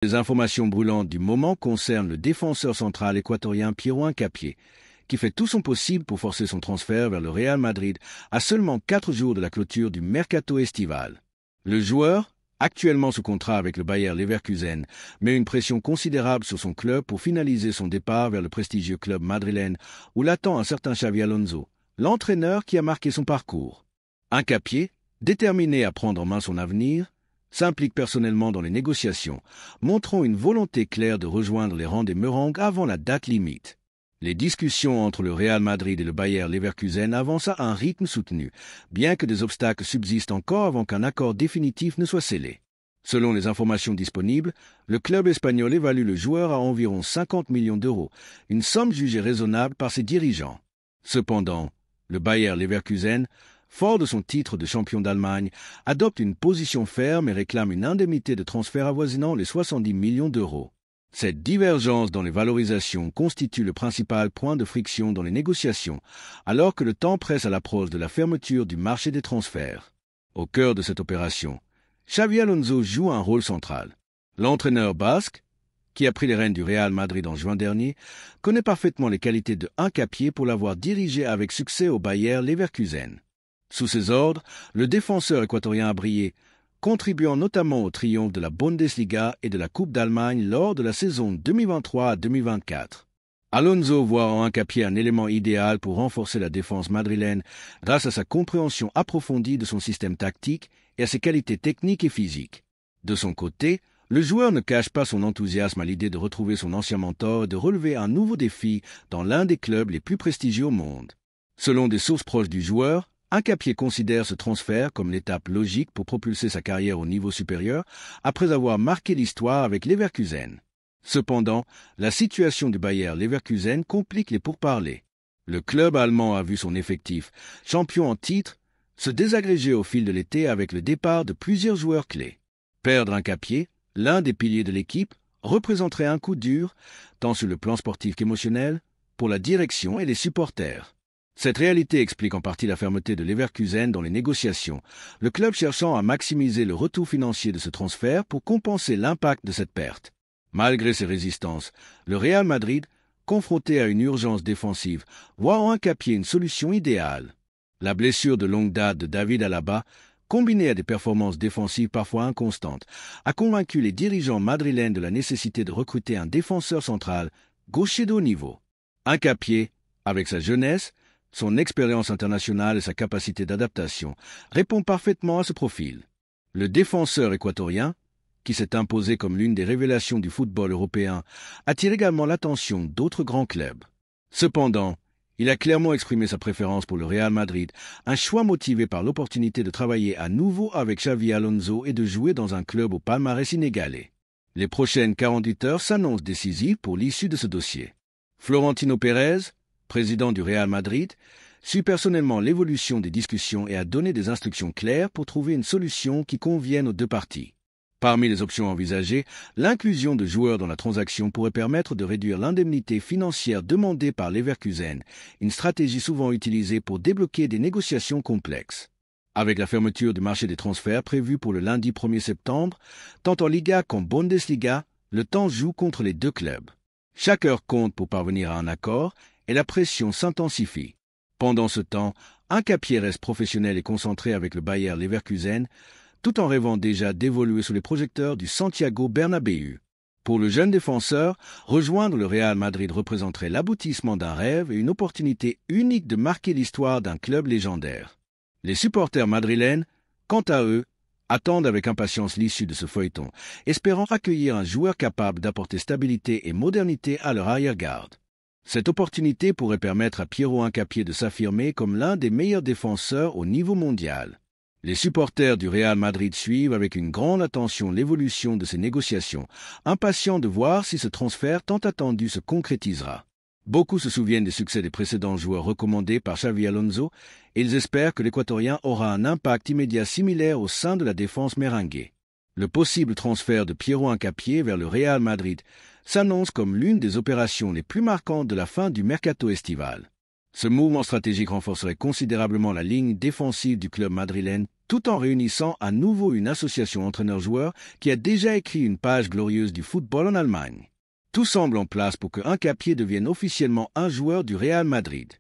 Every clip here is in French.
Les informations brûlantes du moment concernent le défenseur central équatorien Piero Hincapié, qui fait tout son possible pour forcer son transfert vers le Real Madrid à seulement 4 jours de la clôture du mercato estival. Le joueur, actuellement sous contrat avec le Bayer Leverkusen, met une pression considérable sur son club pour finaliser son départ vers le prestigieux club madrilène où l'attend un certain Xavi Alonso, l'entraîneur qui a marqué son parcours. Hincapié, déterminé à prendre en main son avenir, s'implique personnellement dans les négociations, montrant une volonté claire de rejoindre les rangs des Merengues avant la date limite. Les discussions entre le Real Madrid et le Bayer Leverkusen avancent à un rythme soutenu, bien que des obstacles subsistent encore avant qu'un accord définitif ne soit scellé. Selon les informations disponibles, le club espagnol évalue le joueur à environ 50 millions d'euros, une somme jugée raisonnable par ses dirigeants. Cependant, le Bayer Leverkusen, fort de son titre de champion d'Allemagne, adopte une position ferme et réclame une indemnité de transfert avoisinant les 70 millions d'euros. Cette divergence dans les valorisations constitue le principal point de friction dans les négociations, alors que le temps presse à l'approche de la fermeture du marché des transferts. Au cœur de cette opération, Xavi Alonso joue un rôle central. L'entraîneur basque, qui a pris les rênes du Real Madrid en juin dernier, connaît parfaitement les qualités de Hincapié pour l'avoir dirigé avec succès au Bayer Leverkusen. Sous ses ordres, le défenseur équatorien a brillé, contribuant notamment au triomphe de la Bundesliga et de la Coupe d'Allemagne lors de la saison 2023 à 2024. Alonso voit en Hincapié un élément idéal pour renforcer la défense madrilène grâce à sa compréhension approfondie de son système tactique et à ses qualités techniques et physiques. De son côté, le joueur ne cache pas son enthousiasme à l'idée de retrouver son ancien mentor et de relever un nouveau défi dans l'un des clubs les plus prestigieux au monde. Selon des sources proches du joueur, Hincapié considère ce transfert comme l'étape logique pour propulser sa carrière au niveau supérieur après avoir marqué l'histoire avec Leverkusen. Cependant, la situation du Bayer Leverkusen complique les pourparlers. Le club allemand a vu son effectif, champion en titre, se désagréger au fil de l'été avec le départ de plusieurs joueurs clés. Perdre Hincapié, l'un des piliers de l'équipe, représenterait un coup dur, tant sur le plan sportif qu'émotionnel, pour la direction et les supporters. Cette réalité explique en partie la fermeté de Leverkusen dans les négociations, le club cherchant à maximiser le retour financier de ce transfert pour compenser l'impact de cette perte. Malgré ces résistances, le Real Madrid, confronté à une urgence défensive, voit en Hincapié une solution idéale. La blessure de longue date de David Alaba, combinée à des performances défensives parfois inconstantes, a convaincu les dirigeants madrilènes de la nécessité de recruter un défenseur central, gaucher de haut niveau. Hincapié, avec sa jeunesse, son expérience internationale et sa capacité d'adaptation répond parfaitement à ce profil. Le défenseur équatorien, qui s'est imposé comme l'une des révélations du football européen, attire également l'attention d'autres grands clubs. Cependant, il a clairement exprimé sa préférence pour le Real Madrid, un choix motivé par l'opportunité de travailler à nouveau avec Xavi Alonso et de jouer dans un club au palmarès inégalé. Les prochaines 48 heures s'annoncent décisives pour l'issue de ce dossier. Florentino Pérez, président du Real Madrid, suit personnellement l'évolution des discussions et a donné des instructions claires pour trouver une solution qui convienne aux deux parties. Parmi les options envisagées, l'inclusion de joueurs dans la transaction pourrait permettre de réduire l'indemnité financière demandée par Leverkusen, une stratégie souvent utilisée pour débloquer des négociations complexes. Avec la fermeture du marché des transferts prévue pour le lundi 1er septembre, tant en Liga qu'en Bundesliga, le temps joue contre les deux clubs. Chaque heure compte pour parvenir à un accord et la pression s'intensifie. Pendant ce temps, Hincapié reste professionnel et concentré avec le Bayer Leverkusen, tout en rêvant déjà d'évoluer sous les projecteurs du Santiago Bernabéu. Pour le jeune défenseur, rejoindre le Real Madrid représenterait l'aboutissement d'un rêve et une opportunité unique de marquer l'histoire d'un club légendaire. Les supporters madrilènes, quant à eux, attendent avec impatience l'issue de ce feuilleton, espérant accueillir un joueur capable d'apporter stabilité et modernité à leur arrière-garde. Cette opportunité pourrait permettre à Piero Hincapié de s'affirmer comme l'un des meilleurs défenseurs au niveau mondial. Les supporters du Real Madrid suivent avec une grande attention l'évolution de ces négociations, impatients de voir si ce transfert tant attendu se concrétisera. Beaucoup se souviennent des succès des précédents joueurs recommandés par Xavi Alonso et ils espèrent que l'Équatorien aura un impact immédiat similaire au sein de la défense merengue. Le possible transfert de Piero Hincapié vers le Real Madrid s'annonce comme l'une des opérations les plus marquantes de la fin du mercato estival. Ce mouvement stratégique renforcerait considérablement la ligne défensive du club madrilène, tout en réunissant à nouveau une association entraîneur-joueur qui a déjà écrit une page glorieuse du football en Allemagne. Tout semble en place pour que Hincapié devienne officiellement un joueur du Real Madrid.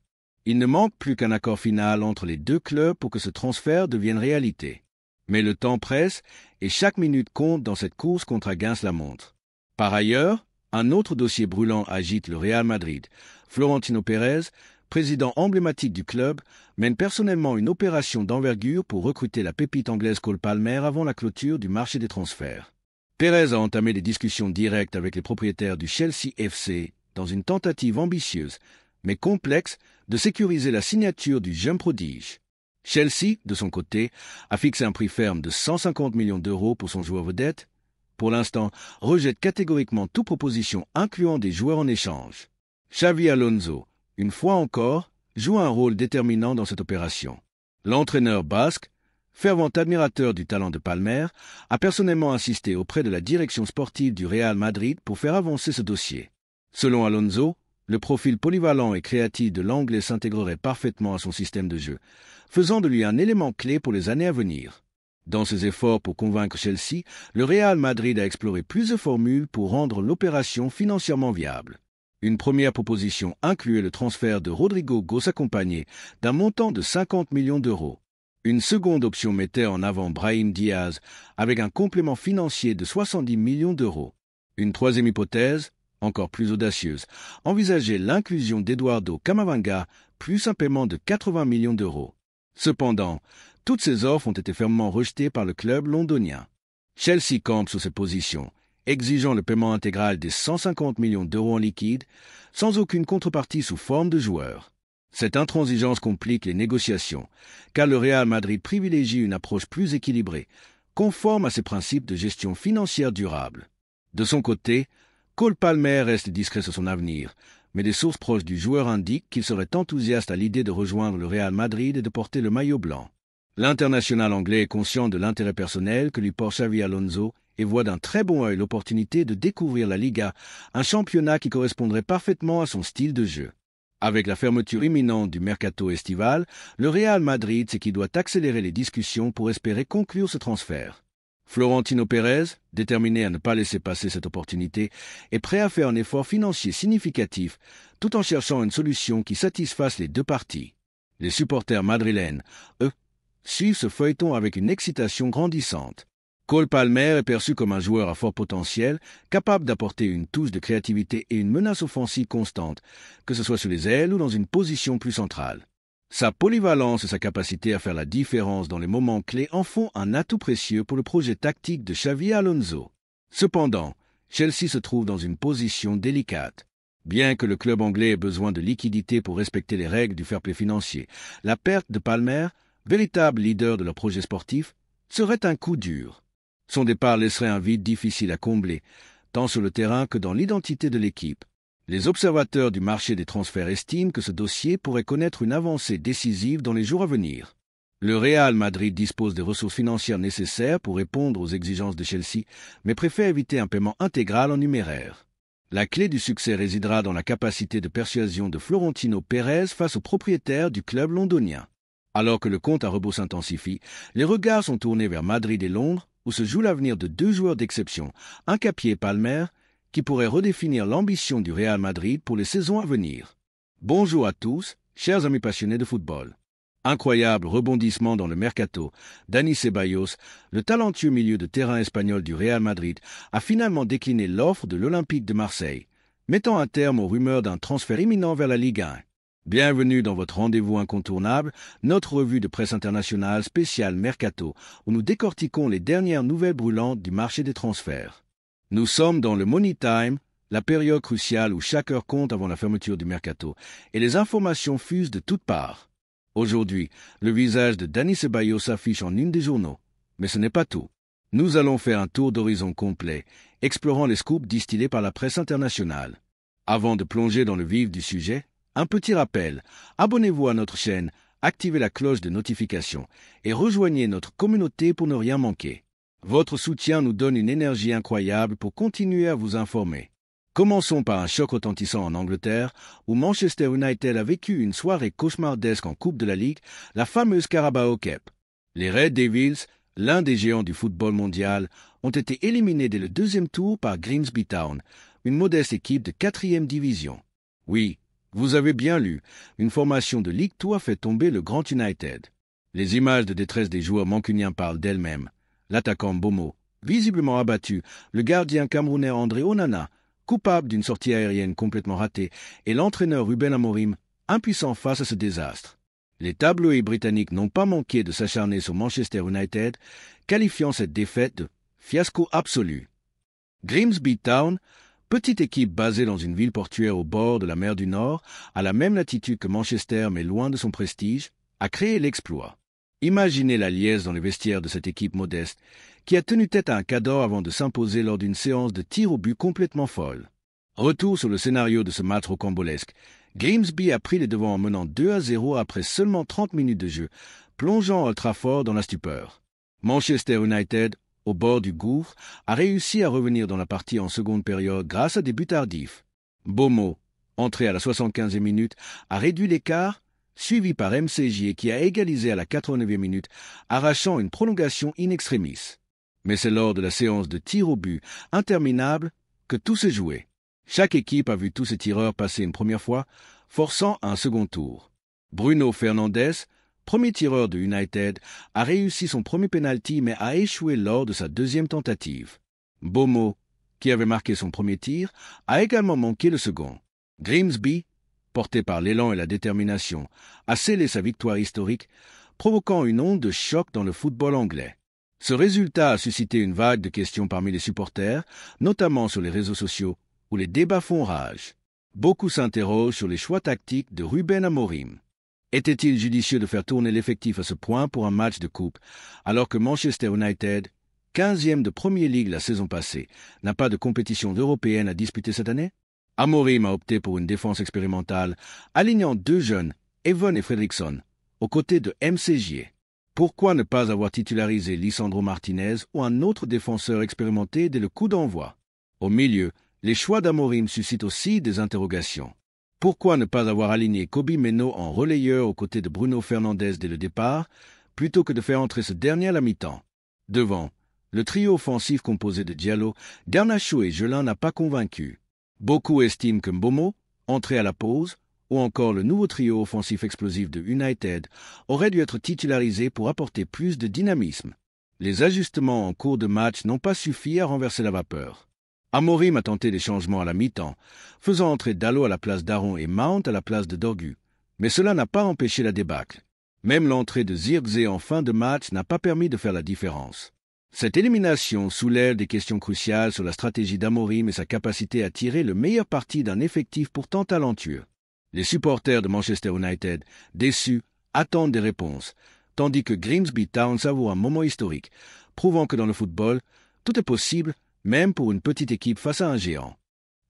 Il ne manque plus qu'un accord final entre les deux clubs pour que ce transfert devienne réalité. Mais le temps presse et chaque minute compte dans cette course contre Against-la-montre. Par ailleurs, un autre dossier brûlant agite le Real Madrid. Florentino Pérez, président emblématique du club, mène personnellement une opération d'envergure pour recruter la pépite anglaise Cole Palmer avant la clôture du marché des transferts. Pérez a entamé des discussions directes avec les propriétaires du Chelsea FC dans une tentative ambitieuse, mais complexe, de sécuriser la signature du jeune prodige. Chelsea, de son côté, a fixé un prix ferme de 150 millions d'euros pour son joueur vedette. Pour l'instant, rejette catégoriquement toute proposition incluant des joueurs en échange. Xavi Alonso, une fois encore, joue un rôle déterminant dans cette opération. L'entraîneur basque, fervent admirateur du talent de Palmer, a personnellement insisté auprès de la direction sportive du Real Madrid pour faire avancer ce dossier. Selon Alonso, le profil polyvalent et créatif de l'Anglais s'intégrerait parfaitement à son système de jeu, faisant de lui un élément clé pour les années à venir. Dans ses efforts pour convaincre Chelsea, le Real Madrid a exploré plusieurs formules pour rendre l'opération financièrement viable. Une première proposition incluait le transfert de Rodrigo Goes accompagné d'un montant de 50 millions d'euros. Une seconde option mettait en avant Brahim Diaz avec un complément financier de 70 millions d'euros. Une troisième hypothèse, encore plus audacieuse, envisageait l'inclusion d'Eduardo Camavinga plus un paiement de 80 millions d'euros. Cependant, toutes ces offres ont été fermement rejetées par le club londonien. Chelsea campe sur cette position, exigeant le paiement intégral des 150 millions d'euros en liquide, sans aucune contrepartie sous forme de joueurs. Cette intransigeance complique les négociations, car le Real Madrid privilégie une approche plus équilibrée, conforme à ses principes de gestion financière durable. De son côté, Cole Palmer reste discret sur son avenir, mais des sources proches du joueur indiquent qu'il serait enthousiaste à l'idée de rejoindre le Real Madrid et de porter le maillot blanc. L'international anglais est conscient de l'intérêt personnel que lui porte Xavi Alonso et voit d'un très bon œil l'opportunité de découvrir la Liga, un championnat qui correspondrait parfaitement à son style de jeu. Avec la fermeture imminente du mercato estival, le Real Madrid sait qu'il doit accélérer les discussions pour espérer conclure ce transfert. Florentino Pérez, déterminé à ne pas laisser passer cette opportunité, est prêt à faire un effort financier significatif tout en cherchant une solution qui satisfasse les deux parties. Les supporters madrilènes, eux, suivent ce feuilleton avec une excitation grandissante. Cole Palmer est perçu comme un joueur à fort potentiel, capable d'apporter une touche de créativité et une menace offensive constante, que ce soit sur les ailes ou dans une position plus centrale. Sa polyvalence et sa capacité à faire la différence dans les moments clés en font un atout précieux pour le projet tactique de Xavi Alonso. Cependant, Chelsea se trouve dans une position délicate. Bien que le club anglais ait besoin de liquidités pour respecter les règles du fair-play financier, la perte de Palmer, véritable leader de leur projet sportif, serait un coup dur. Son départ laisserait un vide difficile à combler, tant sur le terrain que dans l'identité de l'équipe. Les observateurs du marché des transferts estiment que ce dossier pourrait connaître une avancée décisive dans les jours à venir. Le Real Madrid dispose des ressources financières nécessaires pour répondre aux exigences de Chelsea, mais préfère éviter un paiement intégral en numéraire. La clé du succès résidera dans la capacité de persuasion de Florentino Pérez face aux propriétaires du club londonien. Alors que le compte à rebours s'intensifie, les regards sont tournés vers Madrid et Londres, où se joue l'avenir de deux joueurs d'exception, Hincapié et Palmer, qui pourraient redéfinir l'ambition du Real Madrid pour les saisons à venir. Bonjour à tous, chers amis passionnés de football. Incroyable rebondissement dans le mercato, Dani Ceballos, le talentueux milieu de terrain espagnol du Real Madrid, a finalement décliné l'offre de l'Olympique de Marseille, mettant un terme aux rumeurs d'un transfert imminent vers la Ligue 1. Bienvenue dans votre rendez-vous incontournable, notre revue de presse internationale spéciale Mercato, où nous décortiquons les dernières nouvelles brûlantes du marché des transferts. Nous sommes dans le Money Time, la période cruciale où chaque heure compte avant la fermeture du mercato, et les informations fusent de toutes parts. Aujourd'hui, le visage de Dani Ceballos s'affiche en une des journaux. Mais ce n'est pas tout. Nous allons faire un tour d'horizon complet, explorant les scoops distillés par la presse internationale. Avant de plonger dans le vif du sujet, un petit rappel, abonnez-vous à notre chaîne, activez la cloche de notification et rejoignez notre communauté pour ne rien manquer. Votre soutien nous donne une énergie incroyable pour continuer à vous informer. Commençons par un choc retentissant en Angleterre, où Manchester United a vécu une soirée cauchemardesque en Coupe de la Ligue, la fameuse Carabao Cup. Les Red Devils, l'un des géants du football mondial, ont été éliminés dès le deuxième tour par Grimsby Town, une modeste équipe de 4e division. Oui, vous avez bien lu, une formation de Ligue 2 a fait tomber le Grand United. Les images de détresse des joueurs mancuniens parlent d'elles-mêmes. L'attaquant Bomo, visiblement abattu, le gardien camerounais André Onana, coupable d'une sortie aérienne complètement ratée, et l'entraîneur Ruben Amorim, impuissant face à ce désastre. Les tabloïds britanniques n'ont pas manqué de s'acharner sur Manchester United, qualifiant cette défaite de fiasco absolu. Grimsby Town, petite équipe basée dans une ville portuaire au bord de la mer du Nord, à la même latitude que Manchester mais loin de son prestige, a créé l'exploit. Imaginez la liesse dans les vestiaires de cette équipe modeste, qui a tenu tête à un cador avant de s'imposer lors d'une séance de tir au but complètement folle. Retour sur le scénario de ce match rocambolesque. Grimsby a pris les devants en menant 2-0 après seulement 30 minutes de jeu, plongeant Old Trafford dans la stupeur. Manchester United, au bord du gouffre, a réussi à revenir dans la partie en seconde période grâce à des buts tardifs. Bomo, entré à la 75e minute, a réduit l'écart, suivi par MCJ qui a égalisé à la 89e minute, arrachant une prolongation in extremis. Mais c'est lors de la séance de tir au but interminable que tout s'est joué. Chaque équipe a vu tous ses tireurs passer une première fois, forçant un second tour. Bruno Fernandes, premier tireur de United, a réussi son premier penalty mais a échoué lors de sa deuxième tentative. Bomo, qui avait marqué son premier tir, a également manqué le second. Grimsby, porté par l'élan et la détermination, a scellé sa victoire historique, provoquant une onde de choc dans le football anglais. Ce résultat a suscité une vague de questions parmi les supporters, notamment sur les réseaux sociaux, où les débats font rage. Beaucoup s'interrogent sur les choix tactiques de Ruben Amorim. Était-il judicieux de faire tourner l'effectif à ce point pour un match de coupe, alors que Manchester United, 15e de Premier League la saison passée, n'a pas de compétition européenne à disputer cette année? Amorim a opté pour une défense expérimentale, alignant deux jeunes, Evan et Fredriksson, aux côtés de MCJ. Pourquoi ne pas avoir titularisé Lisandro Martinez ou un autre défenseur expérimenté dès le coup d'envoi? Au milieu, les choix d'Amorim suscitent aussi des interrogations. Pourquoi ne pas avoir aligné Kobbie Mainoo en relayeur aux côtés de Bruno Fernandes dès le départ, plutôt que de faire entrer ce dernier à la mi-temps? Devant, le trio offensif composé de Diallo, Garnacho et Gelin n'a pas convaincu. Beaucoup estiment que Mbomo, entré à la pause, ou encore le nouveau trio offensif explosif de United, aurait dû être titularisé pour apporter plus de dynamisme. Les ajustements en cours de match n'ont pas suffi à renverser la vapeur. Amorim a tenté des changements à la mi-temps, faisant entrer Dalot à la place d'Aron et Mount à la place de Dorgu. Mais cela n'a pas empêché la débâcle. Même l'entrée de Zirkzee en fin de match n'a pas permis de faire la différence. Cette élimination soulève des questions cruciales sur la stratégie d'Amorim et sa capacité à tirer le meilleur parti d'un effectif pourtant talentueux. Les supporters de Manchester United, déçus, attendent des réponses, tandis que Grimsby Town savoure un moment historique, prouvant que dans le football, tout est possible, même pour une petite équipe face à un géant.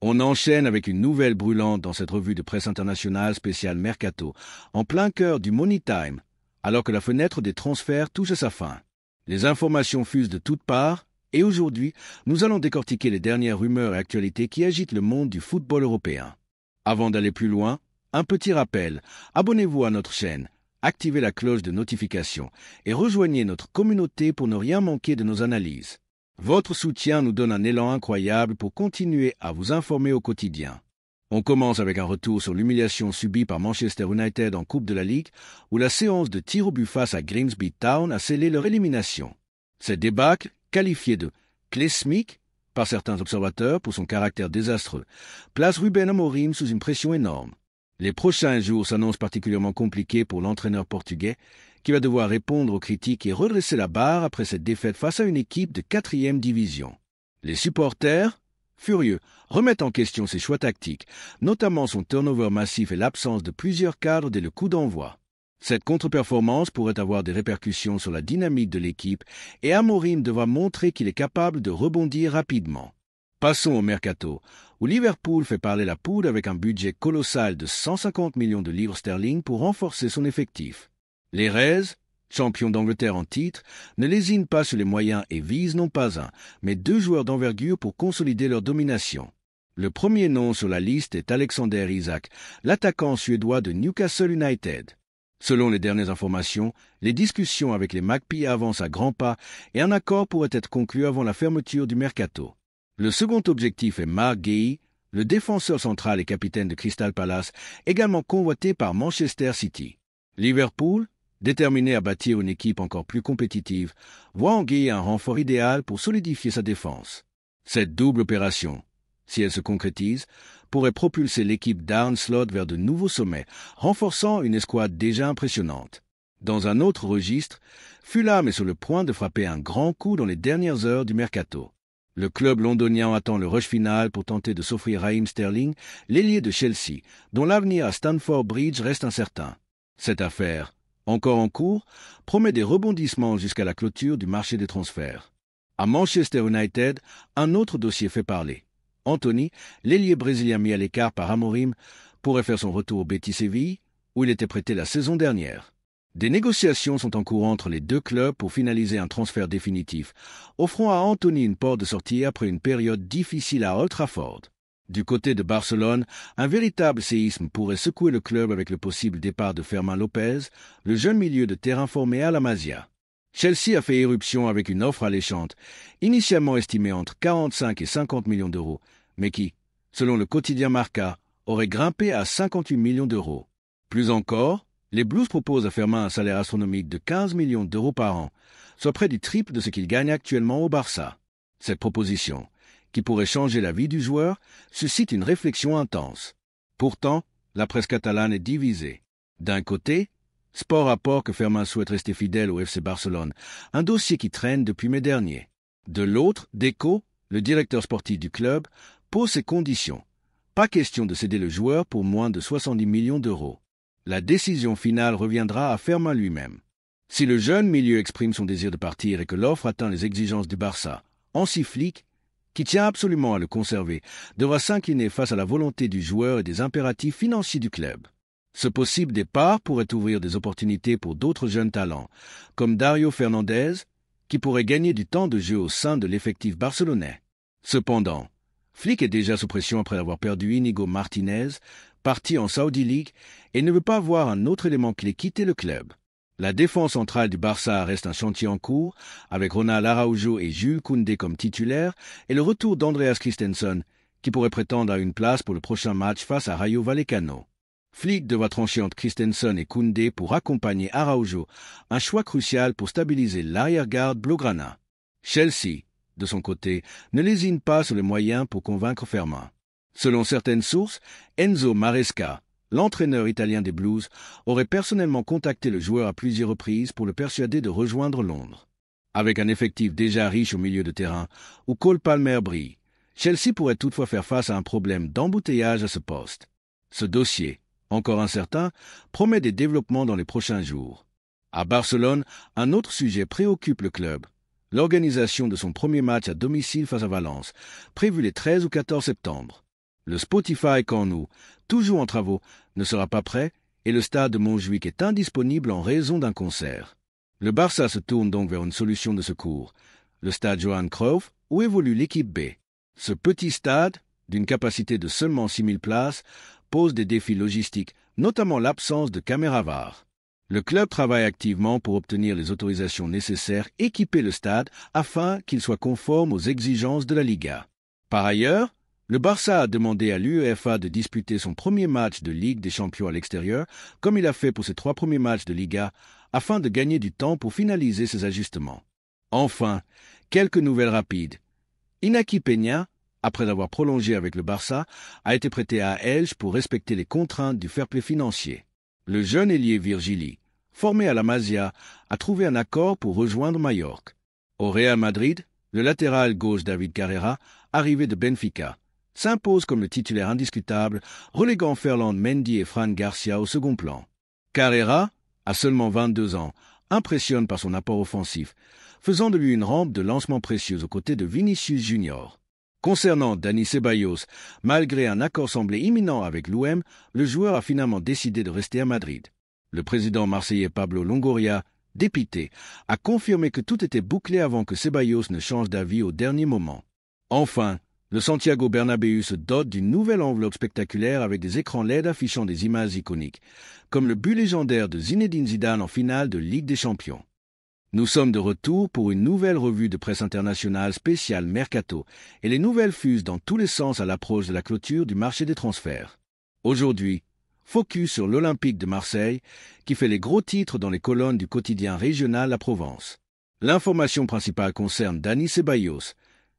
On enchaîne avec une nouvelle brûlante dans cette revue de presse internationale spéciale Mercato, en plein cœur du Money Time, alors que la fenêtre des transferts touche à sa fin. Les informations fusent de toutes parts, et aujourd'hui, nous allons décortiquer les dernières rumeurs et actualités qui agitent le monde du football européen. Avant d'aller plus loin, un petit rappel, abonnez-vous à notre chaîne, activez la cloche de notification et rejoignez notre communauté pour ne rien manquer de nos analyses. Votre soutien nous donne un élan incroyable pour continuer à vous informer au quotidien. On commence avec un retour sur l'humiliation subie par Manchester United en Coupe de la Ligue, où la séance de tir au but face à Grimsby Town a scellé leur élimination. Cette débâcle, qualifiée de klesmique par certains observateurs pour son caractère désastreux, place Ruben Amorim sous une pression énorme. Les prochains jours s'annoncent particulièrement compliqués pour l'entraîneur portugais, qui va devoir répondre aux critiques et redresser la barre après cette défaite face à une équipe de 4e division. Les supporters, furieux, remettent en question ses choix tactiques, notamment son turnover massif et l'absence de plusieurs cadres dès le coup d'envoi. Cette contre-performance pourrait avoir des répercussions sur la dynamique de l'équipe et Amorim devra montrer qu'il est capable de rebondir rapidement. Passons au mercato, où Liverpool fait parler la poudre avec un budget colossal de 150 millions de livres sterling pour renforcer son effectif. Les Reds, champions d'Angleterre en titre, ne lésinent pas sur les moyens et visent non pas un, mais 2 joueurs d'envergure pour consolider leur domination. Le premier nom sur la liste est Alexander Isak, l'attaquant suédois de Newcastle United. Selon les dernières informations, les discussions avec les Magpies avancent à grands pas et un accord pourrait être conclu avant la fermeture du mercato. Le second objectif est Mark Guéhi, le défenseur central et capitaine de Crystal Palace, également convoité par Manchester City. Liverpool, déterminé à bâtir une équipe encore plus compétitive, voit en Guéhi un renfort idéal pour solidifier sa défense. Cette double opération, si elle se concrétise, pourrait propulser l'équipe d'Arne Slot vers de nouveaux sommets, renforçant une escouade déjà impressionnante. Dans un autre registre, Fulham est sur le point de frapper un grand coup dans les dernières heures du mercato. Le club londonien attend le rush final pour tenter de s'offrir Raheem Sterling, l'ailier de Chelsea, dont l'avenir à Stamford Bridge reste incertain. Cette affaire, encore en cours, promet des rebondissements jusqu'à la clôture du marché des transferts. À Manchester United, un autre dossier fait parler. Anthony, l'ailier brésilien mis à l'écart par Amorim, pourrait faire son retour au Betis Séville, où il était prêté la saison dernière. Des négociations sont en cours entre les deux clubs pour finaliser un transfert définitif, offrant à Anthony une porte de sortie après une période difficile à Old Trafford. Du côté de Barcelone, un véritable séisme pourrait secouer le club avec le possible départ de Fermin Lopez, le jeune milieu de terrain formé à la Masia. Chelsea a fait éruption avec une offre alléchante, initialement estimée entre 45 et 50 millions d'euros, mais qui, selon le quotidien Marca, aurait grimpé à 58 millions d'euros. Plus encore, les Blues proposent à Fermin un salaire astronomique de 15 millions d'euros par an, soit près du triple de ce qu'il gagne actuellement au Barça. Cette proposition, qui pourrait changer la vie du joueur, suscite une réflexion intense. Pourtant, la presse catalane est divisée. D'un côté, Sport rapporte que Fermin souhaite rester fidèle au FC Barcelone, un dossier qui traîne depuis mai dernier. De l'autre, Deco, le directeur sportif du club, pose ses conditions. Pas question de céder le joueur pour moins de 70 millions d'euros. La décision finale reviendra à Fermin lui-même. Si le jeune milieu exprime son désir de partir et que l'offre atteint les exigences du Barça, Hansi Flick, qui tient absolument à le conserver, devra s'incliner face à la volonté du joueur et des impératifs financiers du club. Ce possible départ pourrait ouvrir des opportunités pour d'autres jeunes talents, comme Dario Fernandez, qui pourrait gagner du temps de jeu au sein de l'effectif barcelonais. Cependant, Flick est déjà sous pression après avoir perdu Inigo Martinez, parti en Saudi League, et ne veut pas voir un autre élément clé quitter le club. La défense centrale du Barça reste un chantier en cours, avec Ronald Araujo et Jules Koundé comme titulaires, et le retour d'Andreas Christensen, qui pourrait prétendre à une place pour le prochain match face à Rayo Vallecano. Flick devra trancher entre Christensen et Koundé pour accompagner Araujo, un choix crucial pour stabiliser l'arrière-garde blaugrana. Chelsea, de son côté, ne lésine pas sur les moyens pour convaincre Fermin. Selon certaines sources, Enzo Maresca, l'entraîneur italien des Blues, aurait personnellement contacté le joueur à plusieurs reprises pour le persuader de rejoindre Londres. Avec un effectif déjà riche au milieu de terrain, où Cole Palmer brille, Chelsea pourrait toutefois faire face à un problème d'embouteillage à ce poste. Ce dossier, encore incertain, promet des développements dans les prochains jours. À Barcelone, un autre sujet préoccupe le club. L'organisation de son premier match à domicile face à Valence, prévu les 13 ou 14 septembre. Le Spotify Camp Nou, toujours en travaux, ne sera pas prêt et le stade de Montjuïc est indisponible en raison d'un concert. Le Barça se tourne donc vers une solution de secours, le stade Johan Cruyff, où évolue l'équipe B. Ce petit stade, d'une capacité de seulement 6000 places, pose des défis logistiques, notamment l'absence de caméras VAR. Le club travaille activement pour obtenir les autorisations nécessaires, équiper le stade afin qu'il soit conforme aux exigences de la Liga. Par ailleurs, le Barça a demandé à l'UEFA de disputer son premier match de Ligue des Champions à l'extérieur, comme il a fait pour ses 3 premiers matchs de Liga, afin de gagner du temps pour finaliser ses ajustements. Enfin, quelques nouvelles rapides. Inaki Peña, après avoir prolongé avec le Barça, a été prêté à Elche pour respecter les contraintes du fair-play financier. Le jeune ailier Virgili, formé à la Masia, a trouvé un accord pour rejoindre Majorque. Au Real Madrid, le latéral gauche David Carrera, arrivé de Benfica, s'impose comme le titulaire indiscutable, reléguant Ferland Mendy et Fran Garcia au second plan. Carrera, à seulement 22 ans, impressionne par son apport offensif, faisant de lui une rampe de lancement précieuse aux côtés de Vinicius Junior. Concernant Dani Ceballos, malgré un accord semblé imminent avec l'OM, le joueur a finalement décidé de rester à Madrid. Le président marseillais Pablo Longoria, dépité, a confirmé que tout était bouclé avant que Ceballos ne change d'avis au dernier moment. Enfin, Le Santiago Bernabéu se dote d'une nouvelle enveloppe spectaculaire avec des écrans LED affichant des images iconiques, comme le but légendaire de Zinedine Zidane en finale de Ligue des Champions. Nous sommes de retour pour une nouvelle revue de presse internationale spéciale Mercato, et les nouvelles fusent dans tous les sens à l'approche de la clôture du marché des transferts. Aujourd'hui, focus sur l'Olympique de Marseille, qui fait les gros titres dans les colonnes du quotidien régional La Provence. L'information principale concerne Dani Ceballos.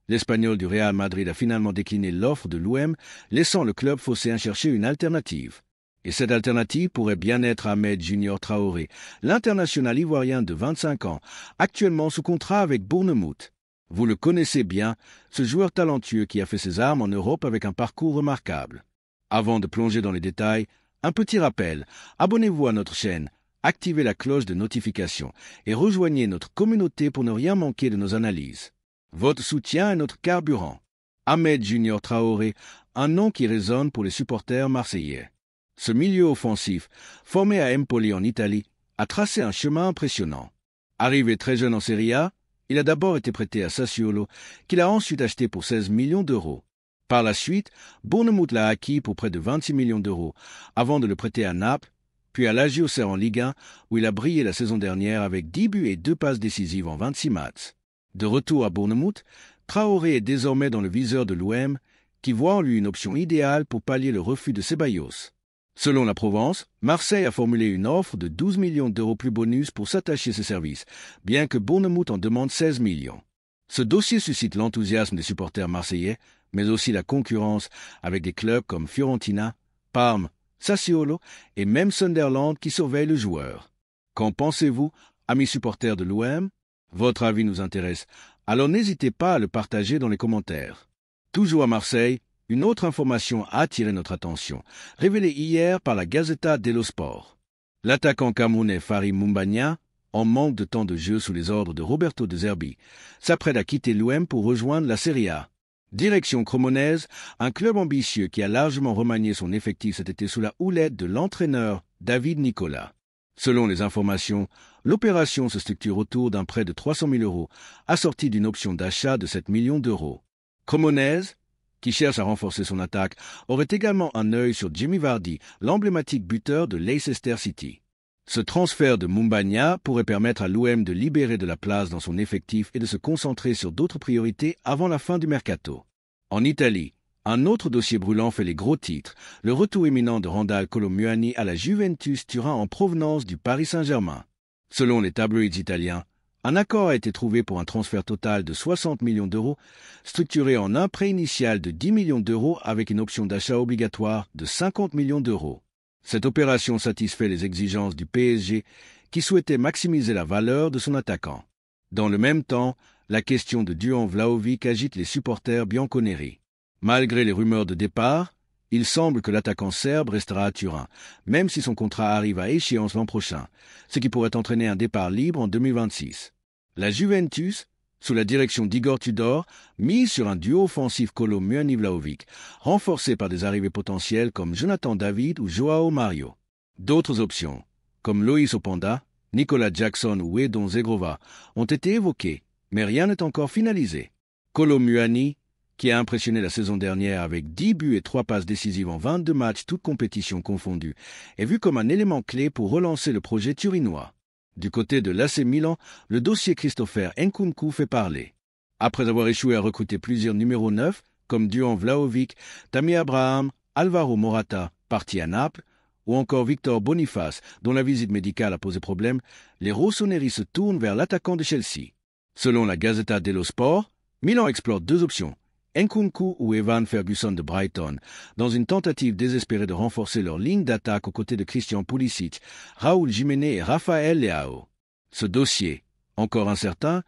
L'Espagnol du Real Madrid a finalement décliné l'offre de l'OM, laissant le club phocéen chercher une alternative. Et cette alternative pourrait bien être Ahmed Junior Traoré, l'international ivoirien de 25 ans, actuellement sous contrat avec Bournemouth. Vous le connaissez bien, ce joueur talentueux qui a fait ses armes en Europe avec un parcours remarquable. Avant de plonger dans les détails, un petit rappel, abonnez-vous à notre chaîne, activez la cloche de notification et rejoignez notre communauté pour ne rien manquer de nos analyses. Votre soutien est notre carburant. Ahmed Junior Traoré, un nom qui résonne pour les supporters marseillais. Ce milieu offensif, formé à Empoli en Italie, a tracé un chemin impressionnant. Arrivé très jeune en Serie A, il a d'abord été prêté à Sassuolo, qu'il a ensuite acheté pour 16 millions d'euros. Par la suite, Bournemouth l'a acquis pour près de 26 millions d'euros, avant de le prêter à Naples, puis à l'AG Auxerre en Ligue 1, où il a brillé la saison dernière avec 10 buts et 2 passes décisives en 26 matchs. De retour à Bournemouth, Traoré est désormais dans le viseur de l'OM, qui voit en lui une option idéale pour pallier le refus de Ceballos. Selon la Provence, Marseille a formulé une offre de 12 millions d'euros plus bonus pour s'attacher ses services, bien que Bournemouth en demande 16 millions. Ce dossier suscite l'enthousiasme des supporters marseillais, mais aussi la concurrence avec des clubs comme Fiorentina, Parme, Sassuolo et même Sunderland qui surveillent le joueur. Qu'en pensez-vous, amis supporters de l'OM? Votre avis nous intéresse, alors n'hésitez pas à le partager dans les commentaires. Toujours à Marseille, une autre information a attiré notre attention, révélée hier par la Gazzetta dello Sport. L'attaquant camerounais Fari Mumbagna, en manque de temps de jeu sous les ordres de Roberto De Zerbi, s'apprête à quitter l'OM pour rejoindre la Serie A. Direction Cremonese, un club ambitieux qui a largement remanié son effectif cet été sous la houlette de l'entraîneur David Nicola. Selon les informations, l'opération se structure autour d'un prêt de 300 000 euros, assorti d'une option d'achat de 7 millions d'euros. Cremonese, qui cherche à renforcer son attaque, aurait également un œil sur Jamie Vardy, l'emblématique buteur de Leicester City. Ce transfert de Mumbagna pourrait permettre à l'OM de libérer de la place dans son effectif et de se concentrer sur d'autres priorités avant la fin du mercato. En Italie, un autre dossier brûlant fait les gros titres, le retour imminent de Randal Kolo Muani à la Juventus Turin en provenance du Paris Saint-Germain. Selon les tabloïds italiens, un accord a été trouvé pour un transfert total de 60 millions d'euros, structuré en un prêt initial de 10 millions d'euros avec une option d'achat obligatoire de 50 millions d'euros. Cette opération satisfait les exigences du PSG, qui souhaitait maximiser la valeur de son attaquant. Dans le même temps, la question de Dusan Vlahovic agite les supporters bianconeri. Malgré les rumeurs de départ, il semble que l'attaquant serbe restera à Turin, même si son contrat arrive à échéance l'an prochain, ce qui pourrait entraîner un départ libre en 2026. La Juventus, sous la direction d'Igor Tudor, mise sur un duo offensif Kolo Muani-Vlahovic, renforcé par des arrivées potentielles comme Jonathan David ou Joao Mario. D'autres options, comme Loïs Openda, Nicolas Jackson ou Edon Zegrova, ont été évoquées, mais rien n'est encore finalisé. Kolo Muani, qui a impressionné la saison dernière avec 10 buts et 3 passes décisives en 22 matchs, toutes compétitions confondues, est vu comme un élément clé pour relancer le projet turinois. Du côté de l'AC Milan, le dossier Christopher Nkunku fait parler. Après avoir échoué à recruter plusieurs numéros 9, comme Dusan Vlahovic, Tammy Abraham, Alvaro Morata, parti à Naples, ou encore Victor Boniface, dont la visite médicale a posé problème, les rossoneri se tournent vers l'attaquant de Chelsea. Selon la Gazzetta dello Sport, Milan explore deux options, Nkunku ou Evan Ferguson de Brighton, dans une tentative désespérée de renforcer leur ligne d'attaque aux côtés de Christian Pulisic, Raúl Jiménez et Rafael Leao. Ce dossier, encore incertain,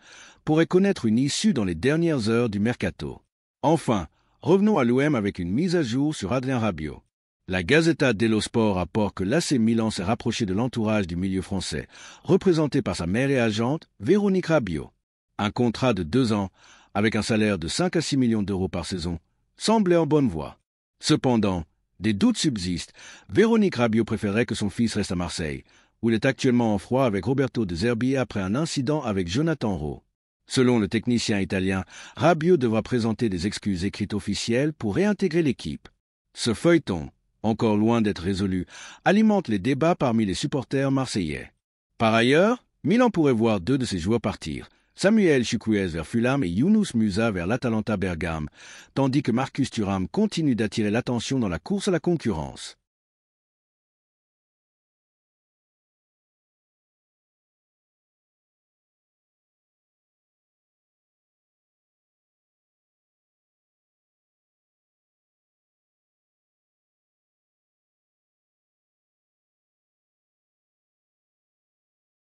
pourrait connaître une issue dans les dernières heures du mercato. Enfin, revenons à l'OM avec une mise à jour sur Adrien Rabiot. La Gazzetta dello Sport rapporte que l'AC Milan s'est rapproché de l'entourage du milieu français, représenté par sa mère et agente, Véronique Rabiot. Un contrat de 2 ans, avec un salaire de 5 à 6 millions d'euros par saison, semblait en bonne voie. Cependant, des doutes subsistent. Véronique Rabiot préférerait que son fils reste à Marseille, où il est actuellement en froid avec Roberto De Zerbi après un incident avec Jonathan Rowe. Selon le technicien italien, Rabiot devra présenter des excuses écrites officielles pour réintégrer l'équipe. Ce feuilleton, encore loin d'être résolu, alimente les débats parmi les supporters marseillais. Par ailleurs, Milan pourrait voir 2 de ses joueurs partir, Samuel Chukwueze vers Fulham et Younous Musa vers l'Atalanta Bergame, tandis que Marcus Thuram continue d'attirer l'attention dans la course à la concurrence.